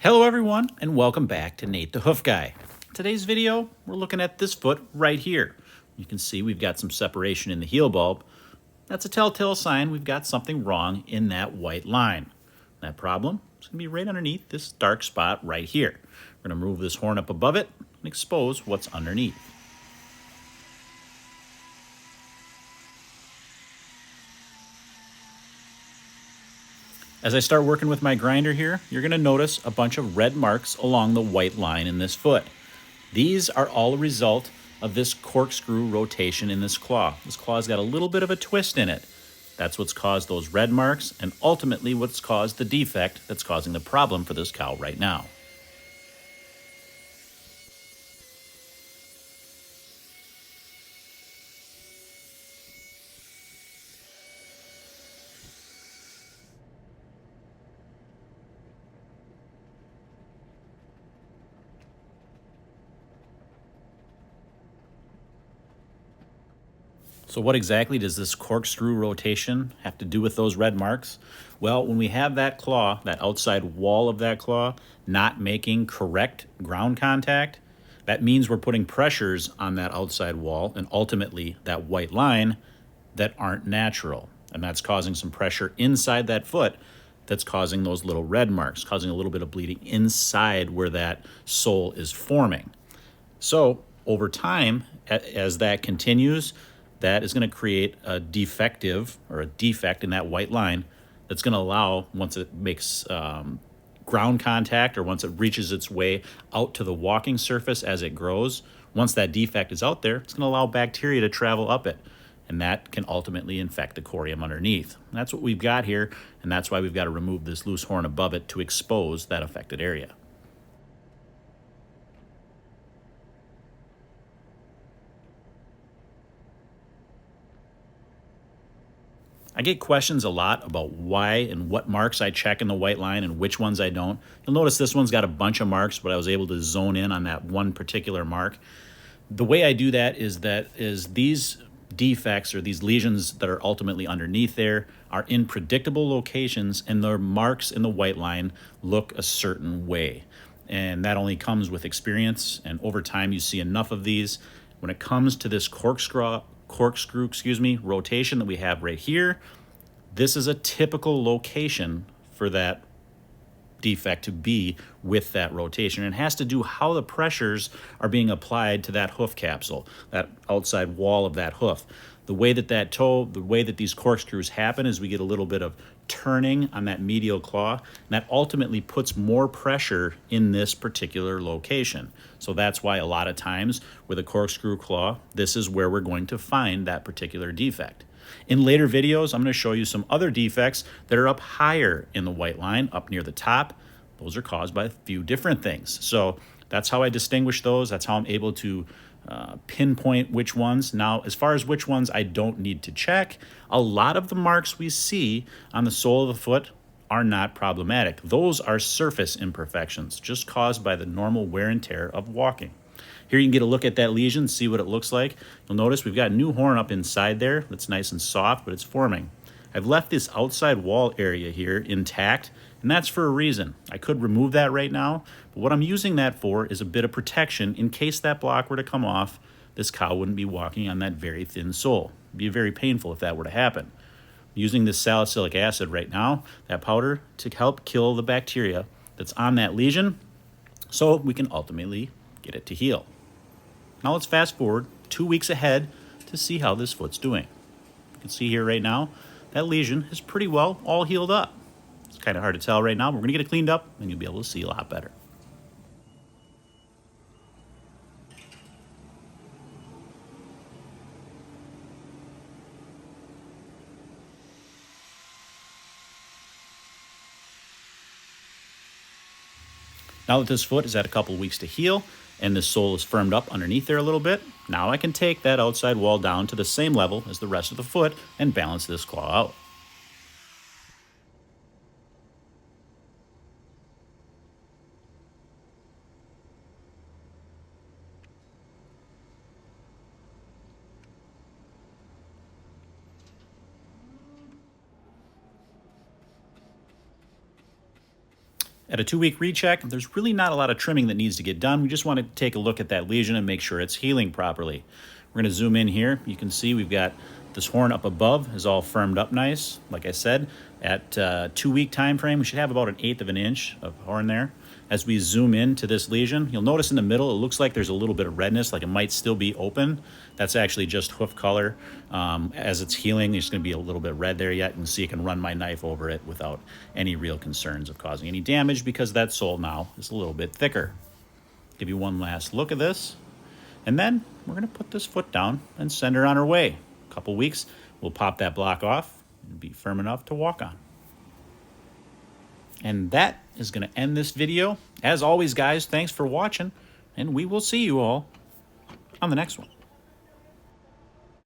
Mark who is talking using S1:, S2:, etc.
S1: Hello everyone, and welcome back to Nate the Hoof Guy. Today's video, we're looking at this foot right here. You can see we've got some separation in the heel bulb. That's a telltale sign we've got something wrong in that white line. That problem is going to be right underneath this dark spot right here. We're going to move this horn up above it and expose what's underneath. As I start working with my grinder here, you're going to notice a bunch of red marks along the white line in this foot. These are all a result of this corkscrew rotation in this claw. This claw's got a little bit of a twist in it. That's what's caused those red marks and ultimately what's caused the defect that's causing the problem for this cow right now. So what exactly does this corkscrew rotation have to do with those red marks? Well, when we have that claw, that outside wall of that claw, not making correct ground contact, that means we're putting pressures on that outside wall and ultimately that white line that aren't natural. And that's causing some pressure inside that foot that's causing those little red marks, causing a little bit of bleeding inside where that sole is forming. So over time, as that continues, that is going to create a defect in that white line that's going to allow, once it makes ground contact or once it reaches its way out to the walking surface as it grows, once that defect is out there, it's going to allow bacteria to travel up it. And that can ultimately infect the corium underneath. And that's what we've got here, and that's why we've got to remove this loose horn above it to expose that affected area. I get questions a lot about why and what marks I check in the white line and which ones I don't. You'll notice this one's got a bunch of marks, but I was able to zone in on that one particular mark. The way I do that is these defects or these lesions that are ultimately underneath there are in predictable locations, and their marks in the white line look a certain way. And that only comes with experience, and over time you see enough of these. When it comes to this corkscrew rotation that we have right here, this is a typical location for that defect to be with that rotation. And it has to do how the pressures are being applied to that hoof capsule, that outside wall of that hoof. The way that these corkscrews happen is we get a little bit of turning on that medial claw, and that ultimately puts more pressure in this particular location. So that's why a lot of times with a corkscrew claw, this is where we're going to find that particular defect. In later videos, I'm going to show you some other defects that are up higher in the white line, up near the top. Those are caused by a few different things. So that's how I distinguish those. That's how I'm able to pinpoint which ones. Now, as far as which ones I don't need to check, a lot of the marks we see on the sole of the foot are not problematic. Those are surface imperfections, just caused by the normal wear and tear of walking. Here you can get a look at that lesion, see what it looks like. You'll notice we've got a new horn up inside there that's nice and soft, but it's forming. I've left this outside wall area here intact, and that's for a reason. I could remove that right now, but what I'm using that for is a bit of protection in case that block were to come off. This cow wouldn't be walking on that very thin sole. It'd be very painful if that were to happen. I'm using this salicylic acid right now, that powder, to help kill the bacteria that's on that lesion so we can ultimately get it to heal. Now let's fast forward 2 weeks ahead to see how this foot's doing. You can see here right now, that lesion is pretty well all healed up. It's kind of hard to tell right now, but we're going to get it cleaned up and you'll be able to see a lot better. Now that this foot is at a couple weeks to heal and this sole is firmed up underneath there a little bit, now I can take that outside wall down to the same level as the rest of the foot and balance this claw out. At a 2-week recheck, there's really not a lot of trimming that needs to get done. We just want to take a look at that lesion and make sure it's healing properly. We're going to zoom in here. You can see we've got this horn up above is all firmed up nice. Like I said, at 2-week time frame, we should have about 1/8 of an inch of horn there. As we zoom into this lesion, you'll notice in the middle, it looks like there's a little bit of redness, like it might still be open. That's actually just hoof color. As it's healing, there's going to be a little bit red there yet. You can see I can run my knife over it without any real concerns of causing any damage because that sole now is a little bit thicker. Give you one last look at this. And then we're going to put this foot down and send her on her way. A couple weeks, we'll pop that block off and be firm enough to walk on. And that is going to end this video. As always, guys, thanks for watching, and we will see you all on the next one.